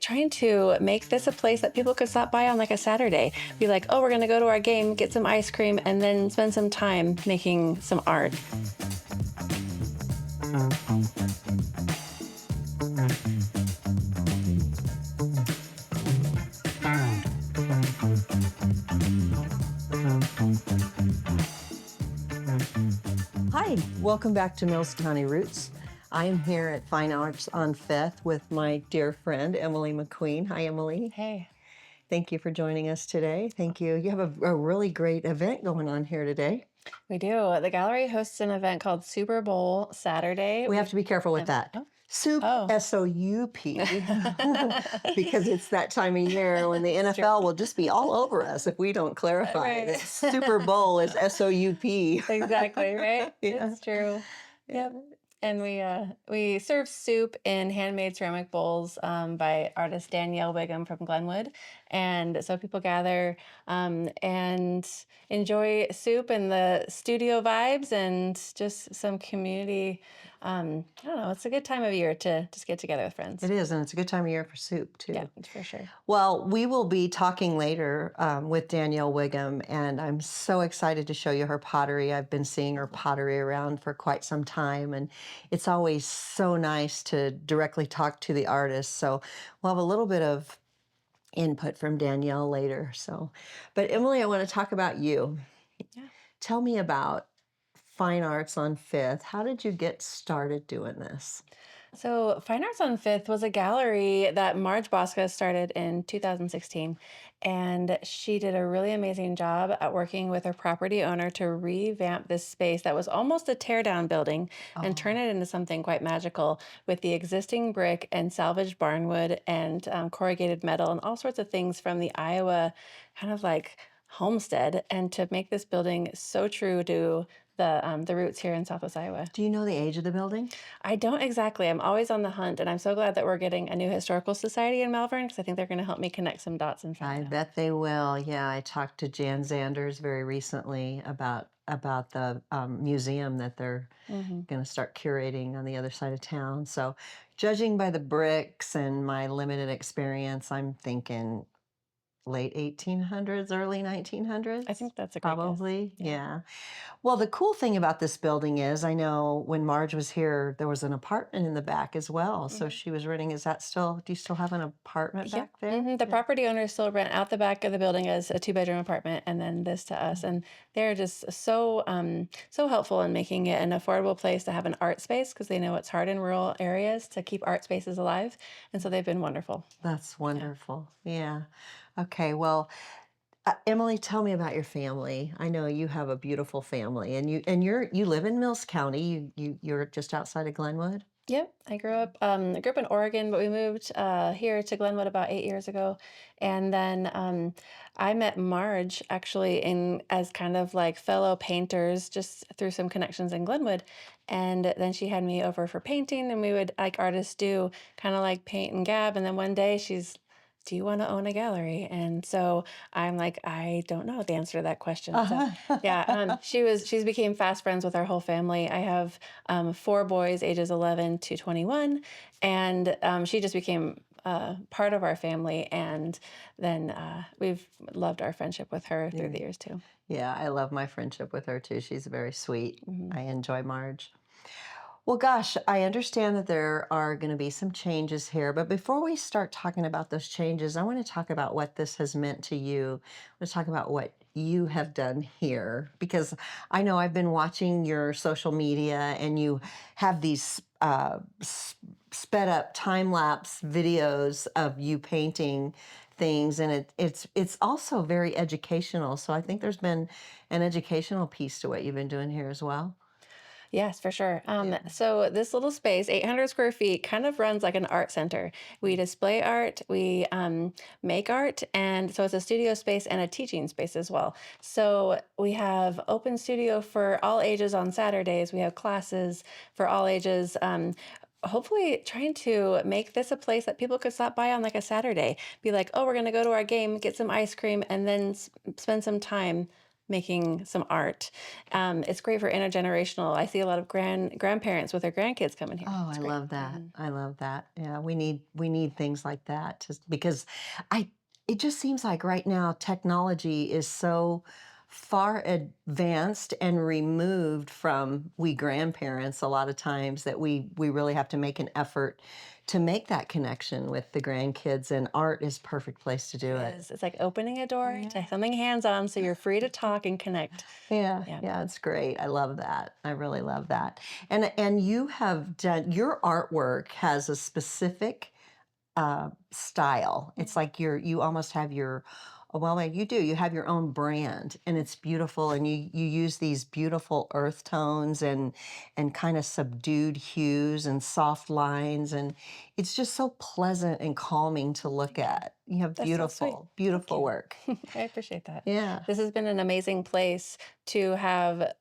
trying to make this a place that people could stop by on like a Saturday. Be like, oh, we're going to go to our game, get some ice cream, and then spend some time making some art. Hi, welcome back to Mills County Roots. I am here at Fine Arts on Fifth with my dear friend, Emily McQueen. Hi, Emily. Hey. Thank you for joining us today. Thank you. You have a really great event going on here today. We do. The gallery hosts an event called Super Bowl Saturday. We have to be careful with that. Soup, S-O-U-P, because it's that time of year when the NFL will just be all over us if we don't clarify Right. that Super Bowl is S-O-U-P. Exactly, right? Yeah. It's true. Yep. And we serve soup in handmade ceramic bowls by artist Danielle Wigham from Glenwood. And so people gather and enjoy soup and the studio vibes and just some community. I don't know, it's a good time of year to just get together with friends. It is, and it's a good time of year for soup, too. Yeah, for sure. Well, we will be talking later with Danielle Wigham, and I'm so excited to show you her pottery. I've been seeing her pottery around for quite some time, and it's always so nice to directly talk to the artist. So we'll have a little bit of input from Danielle later. But Emily, I want to talk about you. Yeah. Tell me about Fine Arts on Fifth. How did you get started doing this? So Fine Arts on Fifth was a gallery that Marge Bosca started in 2016. And she did a really amazing job at working with her property owner to revamp this space that was almost a teardown building and turn it into something quite magical with the existing brick and salvaged barnwood and corrugated metal and all sorts of things from the Iowa kind of like homestead, and to make this building so true to the roots here in Southwest Iowa. Do you know the age of the building? I don't exactly. I'm always on the hunt, and I'm so glad that we're getting a new historical society in Malvern because I think they're going to help me connect some dots and I find out. bet they will. Yeah, I talked to Jan Zanders very recently about the museum that they're going to start curating on the other side of town. So, judging by the bricks and my limited experience, I'm thinking late 1800s, early 1900s. I think that's a great guess. Probably, Yeah. yeah. Well, the cool thing about this building is, I know when Marge was here, there was an apartment in the back as well. So she was renting. Is that still? Do you still have an apartment Yep. back there? The property owners still rent out the back of the building as a 2-bedroom apartment, and then this to us. And they're just so helpful in making it an affordable place to have an art space because they know it's hard in rural areas to keep art spaces alive. And so they've been wonderful. That's wonderful. Yeah. Okay. Well, Emily, tell me about your family. I know you have a beautiful family, and you live in Mills County. You're just outside of Glenwood. Yep, I grew up in Oregon, but we moved here to Glenwood about 8 years ago, and then I met Marge actually in as kind of like fellow painters, just through some connections in Glenwood, and then she had me over for painting, and we would, like artists do, kind of like paint and gab, and then one day she's, do you want to own a gallery? And so I'm like, I don't know the answer to that question. So yeah, she's became fast friends with our whole family. I have 4 boys, ages 11 to 21, and she just became part of our family. And then we've loved our friendship with her through the years too. Yeah, I love my friendship with her too. She's very sweet. I enjoy Marge. Well, gosh, I understand that there are going to be some changes here, but before we start talking about those changes, I want to talk about what this has meant to you. I want to talk about what you have done here, because I know I've been watching your social media, and you have these sped up time lapse videos of you painting things, and it's also very educational. So I think there's been an educational piece to what you've been doing here as well. Yes, for sure. So this little space, 800 square feet, kind of runs like an art center. We display art, we make art, and so it's a studio space and a teaching space as well. So we have open studio for all ages on Saturdays. We have classes for all ages. Hopefully trying to make this a place that people could stop by on like a Saturday. Be like, oh, we're going to go to our game, get some ice cream, and then spend some time making some art. It's great for intergenerational. I see a lot of grandparents with their grandkids coming here. Oh, I It's great. love that. Hmm. I love that. Yeah, we need things like that just because I it just seems like right now technology is so far advanced and removed from we grandparents a lot of times that we really have to make an effort to make that connection with the grandkids, and art is perfect place to It do it. is. It's like opening a door Yeah. to something hands-on, so you're free to talk and connect. Yeah, Yeah. yeah, it's great. I love that. I really love that. And you have done your artwork has a specific style. It's Mhm. like you almost have your well, like you do. You have your own brand, and it's beautiful. And you use these beautiful earth tones and kind of subdued hues and soft lines, and it's just so pleasant and calming to look Thank you. at. You have That's so sweet. beautiful, Thank beautiful you. work. I appreciate that. Yeah. This has been an amazing place to have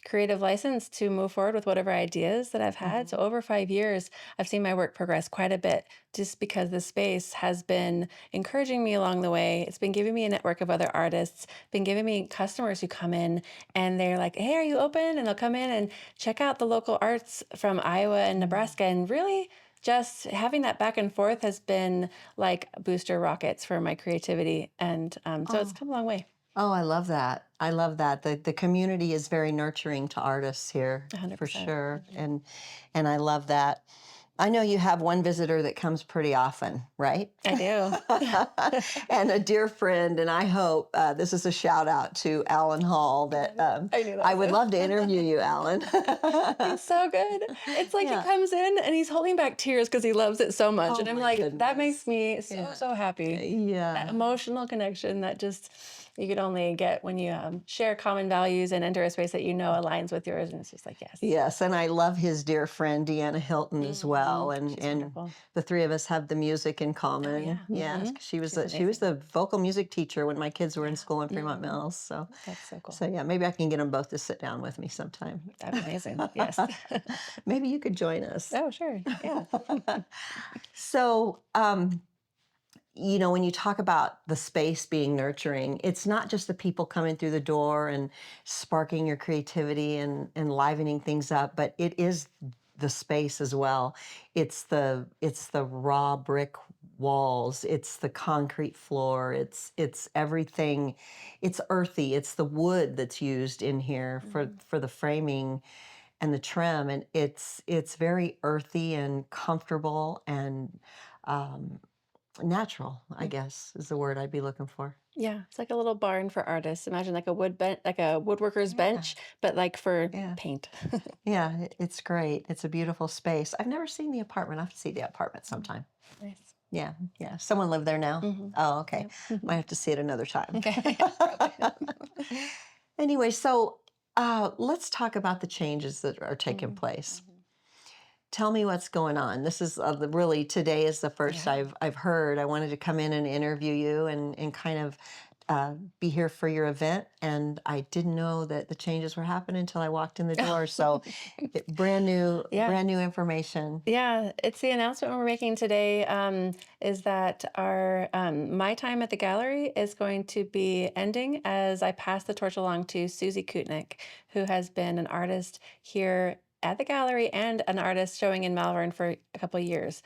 creative license to move forward with whatever ideas that I've had. So, Mhm. over 5 years, I've seen my work progress quite a bit just because the space has been encouraging me along the way. It's been giving me a network of other artists, been giving me customers who come in and they're like, "Hey, are you open?" And they'll come in and check out the local arts from Iowa and Mm. Nebraska. And really, just having that back and forth has been like booster rockets for my creativity. And so it's Oh, come a long way. oh, I love that. I love that. The community is very nurturing to artists here for 100%. sure. And I love that. I know you have one visitor that comes pretty often, right? I do. And a dear friend, and I hope this is a shout out to Alan Hall that I knew that I was would it. love to interview you, Alan. He's so good. It's like he Yeah. comes in and he's holding back tears because he loves it so much. Oh And I'm my like, that makes goodness. me so, Yeah. so happy. That Yeah. emotional connection that just you could only get when you share common values and enter a space that you know aligns with yours. And it's just like, yes. Yes, and I love his dear friend Deanna Hilton as well, She's and wonderful. the three of us have the music in Oh, common. yeah. Yes, 'cause She's she was amazing. the vocal music teacher when my kids were in Yeah. school in Fremont Hmm. Mills. So, That's so cool. so yeah, maybe I can get them both to sit down with me sometime. That'd be amazing. Yes. Maybe you could join us. Oh, sure. Yeah. So, when you talk about the space being nurturing, it's not just the people coming through the door and sparking your creativity and livening things up, but it is the space as well. It's the raw brick walls, it's the concrete floor, it's everything. It's earthy. It's the wood that's used in here for Mhm. for the framing and the trim, and it's very earthy and comfortable and um, natural, I Mm. guess, is the word I'd be looking for. Yeah, it's like a little barn for artists. Imagine like a wood bench, like a woodworker's Yeah, bench, but like for yeah, paint. yeah. It's great. It's a beautiful space. I've never seen the apartment. I have to see the apartment Mm. sometime. Nice. Yeah, yeah. Someone lived there now. Hmm. Oh, okay. Yep. Might have to see it another time. Okay. Yeah, probably. Anyway, so let's talk about the changes that are taking Mhm, place. mhm. Tell me what's going on. This is really today is the first Yeah. I've heard. I wanted to come in and interview you and kind of be here for your event, and I didn't know that the changes were happening until I walked in the door. So, Yeah. brand new information. Yeah, it's the announcement we're making today, is that our my time at the gallery is going to be ending as I pass the torch along to Susie Kutnik, who has been an artist here at the gallery and an artist showing in Malvern for a couple of years,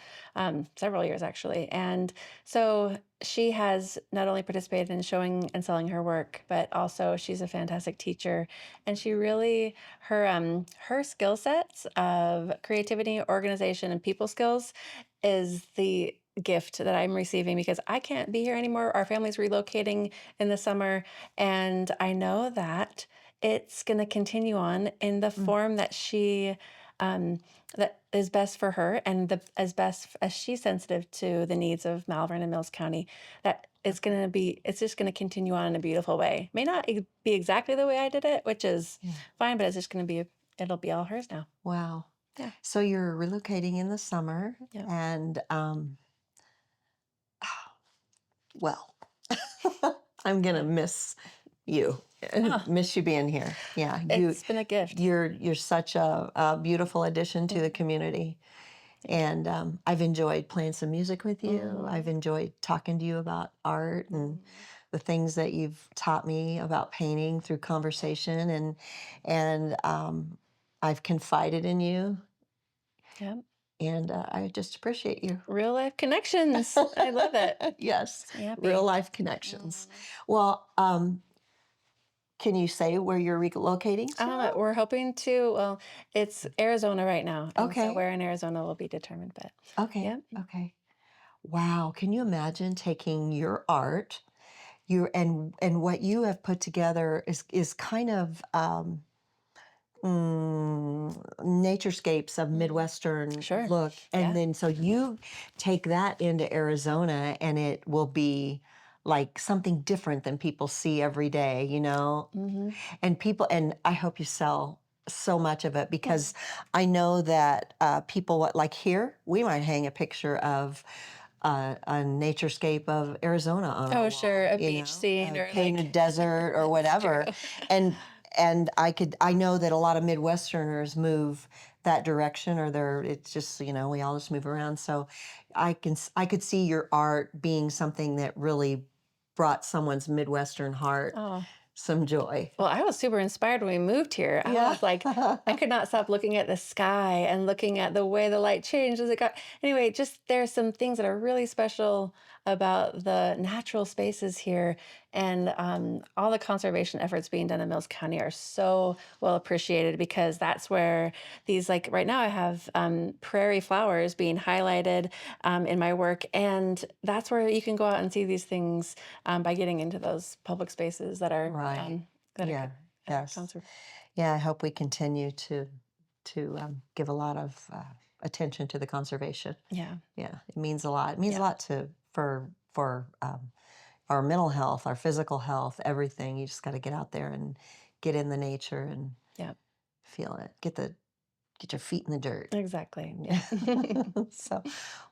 several years actually. And so she has not only participated in showing and selling her work, but also she's a fantastic teacher, and she really her skill sets of creativity, organization, and people skills is the gift that I'm receiving because I can't be here anymore. Our family's relocating in the summer, and I know that it's going to continue on in the Mm, form that she um, that is best for her and the as best as she's sensitive to the needs of Malvern and Mills County. That it's okay. going to be it's just going to continue on in a beautiful way. May not be exactly the way I did it, which is Yeah. fine, but it's just gonna be it'll be all hers now. Wow. Yeah. So you're relocating in the summer, Yeah. and well, I'm gonna miss you and Oh, miss you being here. Yeah, it's been a gift. you're such a beautiful addition to the Mhm. community, Thank you. and I've enjoyed playing some music with you. I've Mhm. enjoyed talking to you about art and Mhm. the things that you've taught me about painting through conversation, and I've confided in you, Yep. and I just appreciate you. Real life connections. I love it. Yes, Makes me real happy. life connections. Mhm. Well, can you say where you're relocating to? We're hoping to, well, it's Arizona right now. And so Okay, where in Arizona will be determined, but okay, yep. okay. Wow, can you imagine taking your art, and what you have put together is kind of naturescapes of Mhm. Midwestern Sure. look. And Yeah. then so you take that into Arizona and it will be like something different than people see every day, Hmm. and and I hope you sell so much of it Oh, because I know that people like here, we might hang a picture of a naturescape of Arizona on our oh, sure. wall, A beach scene a or painted like, desert or that's whatever. true. And I know that a lot of Midwesterners move that direction, or it's just, we all just move around. So I could see your art being something that really brought someone's Midwestern heart Oh, some joy. well, I was super inspired when we moved here. I Yeah. was like, I could not stop looking at the sky and looking at the way the light changed as it got. Anyway, just there's some things that are really special about the natural spaces here. And all the conservation efforts being done in Mills County are so well appreciated because that's where these, like right now, I have prairie flowers being highlighted in my work. And that's where you can go out and see these things by getting into those public spaces Right. that are Yeah. Yes. conserved. Yeah. I hope we continue to give a lot of attention to the conservation. Yeah, Yeah, it means a lot. It means a yeah, lot to for our mental health, our physical health, everything. You just got to get out there and get in the nature and yeah, feel it. Get your feet in the dirt. exactly. Yeah. Yeah. So,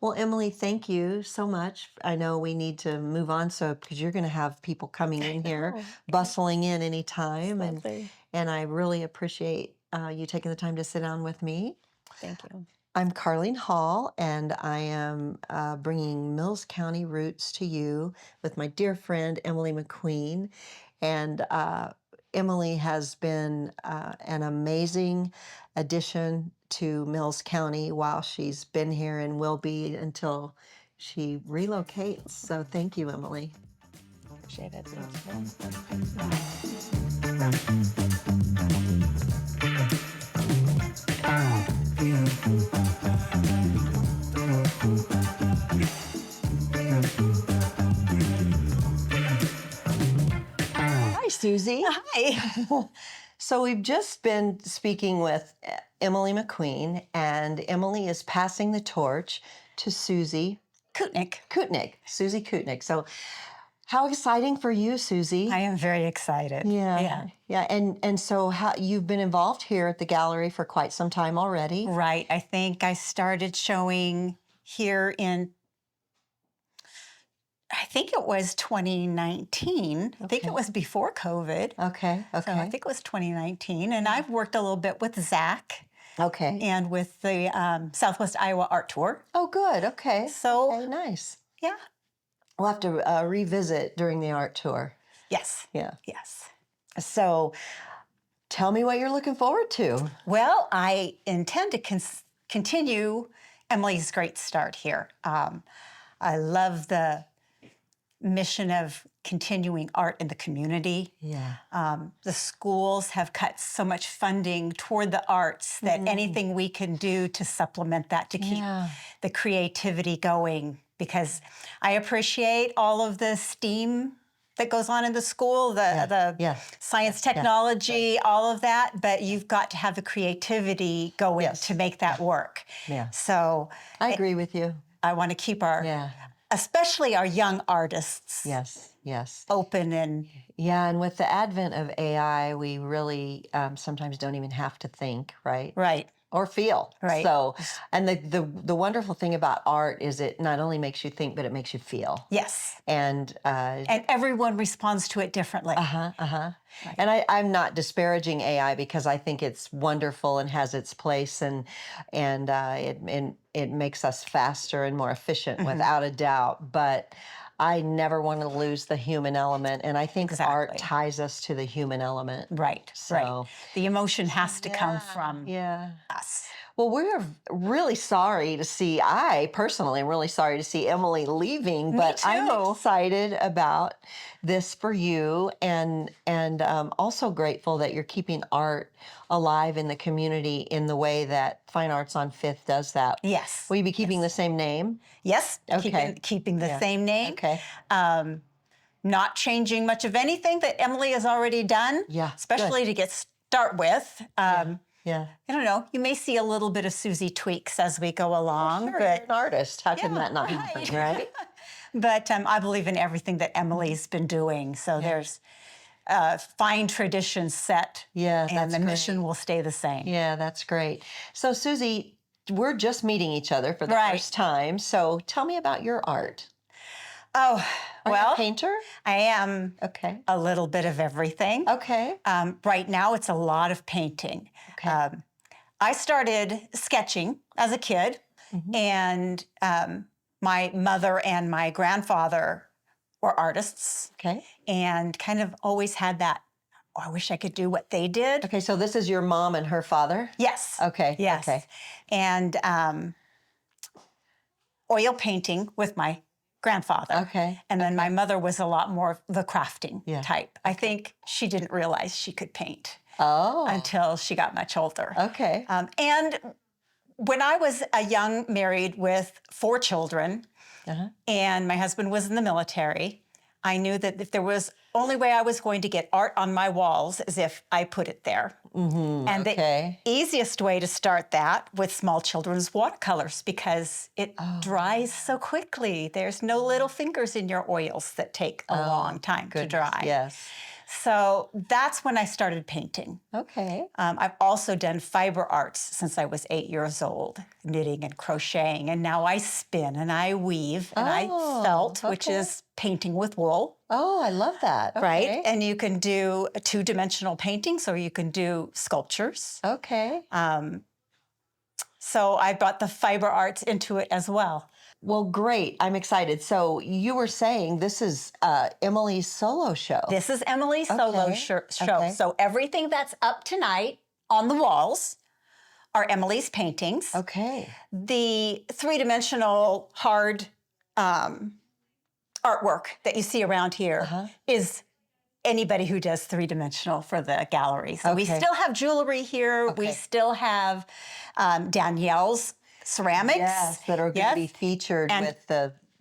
well, Emily, thank you so much. I know we need to move on, so because you're going to have people coming I in here, know. Yeah, bustling in it's anytime, lovely. and I really appreciate you taking the time to sit down with me. Thank you. I'm Carleen Hall, and I am bringing Mills County roots to you with my dear friend Emily McQueen. And Emily has been an amazing addition to Mills County while she's been here and will be until she relocates. So thank you, Emily. Appreciate it. Thank you. Hi, Susie. Hi. So we've just been speaking with Emily McQueen, and Emily is passing the torch to Susie Kutnik. Kutnik. Susie Kutnik. So how exciting for you, I Susie? am very excited. Yeah, Yeah. yeah, and so how you've been involved here at the gallery for quite some time already. Right. I think I started showing here in, I think it was 2019. I think it Okay, was before COVID. okay, So I okay, think it was 2019. And I've worked a little bit with Zach okay. and with the Southwest Iowa Art Tour. Oh, good. Okay, So, okay, nice. yeah. We'll have to revisit during the art tour. Yes. Yeah. Yes. So tell me what you're looking forward to. Well, I intend to continue Emily's great start here. I love the mission of continuing art in the community. Yeah. The schools have cut so much funding toward the arts that anything we can do to supplement that to keep Yeah. the creativity going, because I appreciate all of the STEAM that goes on in the school, the Yeah. science, technology, all of that, but you've got to have the creativity going Yes. to make that work. Yeah. So I agree with you. I want to keep our, Yeah. especially our young artists, Yes. Yes. open and Yeah, and with the advent of AI, we really sometimes don't even have to think, right? right, Or feel. right. So, and the wonderful thing about art is it not only makes you think, but it makes you feel. Yes. And And everyone responds to it differently. uh-huh, uh-huh. Right. And I'm not disparaging AI because I think it's wonderful and has its place, and it makes us faster and more efficient without a doubt. But I never want to lose the human element, and I think art Exactly. ties us to the human element. Right. So, The emotion has to come from yeah. us. Well, we're really sorry to see, I personally am really sorry to see Emily leaving, Me but I'm too. excited about this for you, and also grateful that you're keeping art alive in the community in the way that Fine Arts on Fifth does that. Yes. Will you be keeping the same name? Yes. Okay. Keeping the Yeah. same name. Okay. Not changing much of anything that Emily has already done. Yeah, Especially to get start with. Yeah. I don't know. You may see a little bit of Susie tweaks as we go along, Sure, but you're an artist. How can Yeah, that not right. happen, right? but I believe in everything that Emily's been doing. So there's fine traditions set, Yeah, and that's the great. mission will stay the same. Yeah, that's great. So, Susie, we're just meeting each other for the Right. first time. So, tell me about your art. Oh, Are you well, a painter? I am Okay. a little bit of everything. Okay. Right now, it's a lot of painting. Okay. I started sketching as a kid, and my mother and my grandfather were artists, Okay. and kind of always had that, oh, I wish I could do what they did. Okay. So, this is your mom and her father? Yes. Okay. Yes. Okay. And oil painting with my grandfather. Okay. And then my mother was a lot more of the crafting Yeah. type. I think she didn't realize she could paint Oh. until she got much older. Okay. And when I was a young married with 4 children, and my husband was in the military, I knew that if there was only way I was going to get art on my walls is if I put it there. And the easiest way to start that with small children's watercolors, because it dries so quickly. There's no little fingers in your oils that take a long time to dry. Yes. So that's when I started painting. Okay. I've also done fiber arts since I was 8 years old, knitting and crocheting. And now I spin and I weave and I felt, which is painting with wool. Oh, I love that. Okay. Right? And you can do a 2-dimensional paintings or you can do sculptures. Okay. So I brought the fiber arts into it as well. Well, great. I'm excited. So, you were saying this is Emily's solo show. This is Emily's solo show. Okay. So everything that's up tonight on the walls are Emily's paintings. Okay. The 3-dimensional hard artwork that you see around here is anybody who does 3-dimensional for the gallery. So we still have jewelry here. We still have Danielle's ceramics. Yes, that are going to be featured And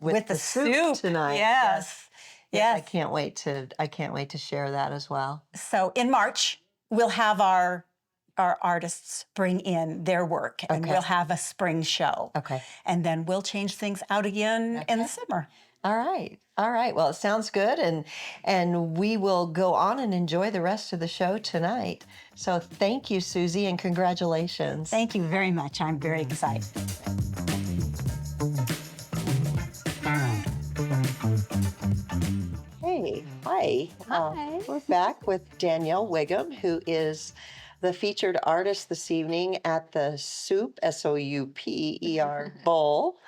with the soup tonight. Yes. I can't wait to share that as well. So in March, we'll have our artists bring in their work, and we'll have a spring show. Okay. And then we'll change things out again in the summer. All right. All right. Well, it sounds good, and we will go on and enjoy the rest of the show tonight. So thank you, Susie, and congratulations. Thank you very much. I'm very excited. Hey, hi. Hi. We're back with Danielle Wigham, who is the featured artist this evening at the Soup, Souper, Bowl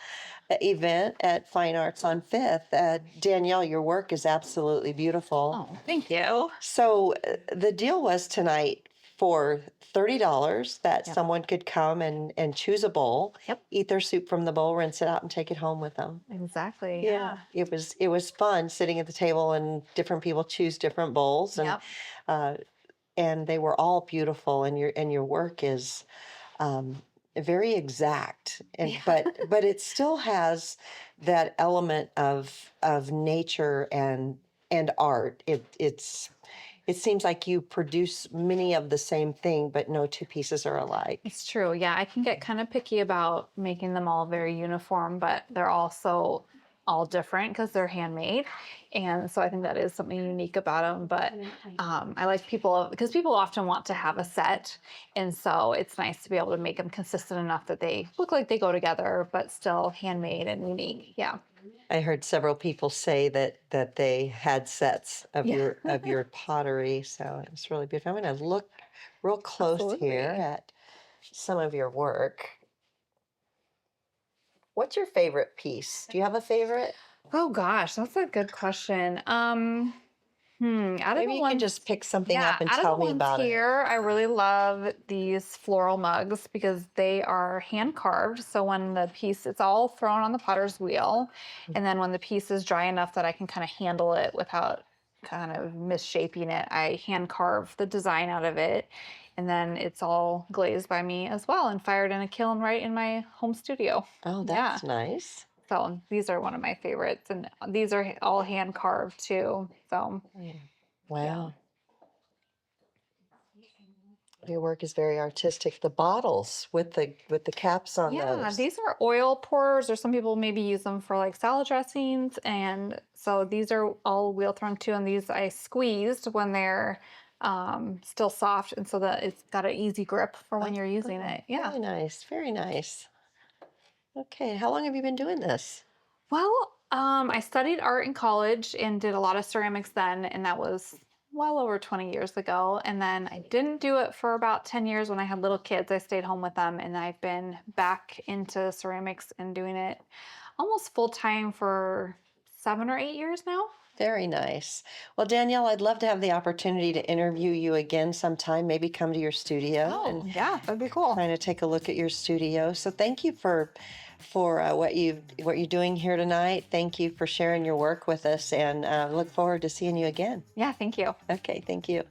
event at Fine Arts on Fifth. Danielle, your work is absolutely beautiful. Oh, thank you. So the deal was tonight for $30 that someone could come and choose a bowl, eat their soup from the bowl, rinse it out, and take it home with them. Exactly. Yeah, it was fun sitting at the table and different people choose different bowls, and they were all beautiful. And your work is very exact, and but it still has that element of nature and art. It seems like you produce many of the same thing, but no two pieces are alike. It's true. Yeah, I can get kind of picky about making them all very uniform, but they're also all different because they're handmade. And so I think that is something unique about them. But I like because people often want to have a set. And so it's nice to be able to make them consistent enough that they look like they go together, but still handmade and unique. Yeah. I heard several people say that they had sets of your pottery, so it was really beautiful. I'm going to look real close here at some of your work. What's your favorite piece? Do you have a favorite? Oh gosh, that's a good question. Out of Maybe the you can ones, just pick something yeah, up and out of tell the me ones about it. here, I really love these floral mugs because they are hand carved. So when the piece, it's all thrown on the potter's wheel. And then when the piece is dry enough that I can kind of handle it without kind of misshaping it, I hand carve the design out of it. And then it's all glazed by me as well and fired in a kiln right in my home studio. Oh, Yeah. that's nice. So these are one of my favorites, and these are all hand carved too. So Yeah. yeah, Wow. Your work is very artistic. The bottles with the caps on yeah, those. these are oil pourers, or some people maybe use them for like salad dressings. And so these are all wheel thrown too, and these I squeezed when they're still soft, and so that it's got an easy grip for when you're using Oh, it. Yeah. very nice. Very nice. Okay. How long have you been doing this? Well, I studied art in college and did a lot of ceramics then, and that was well over 20 years ago. And then I didn't do it for about 10 years when I had little kids. I stayed home with them, and I've been back into ceramics and doing it almost full time for 7 or 8 years now. Very nice. Well, Danielle, I'd love to have the opportunity to interview you again sometime, maybe come to your studio and Oh, yeah, that'd be cool. kind of take a look at your studio. So thank you for what you're doing here tonight. Thank you for sharing your work with us, and look forward to seeing you again. Yeah, thank you. Okay, thank you.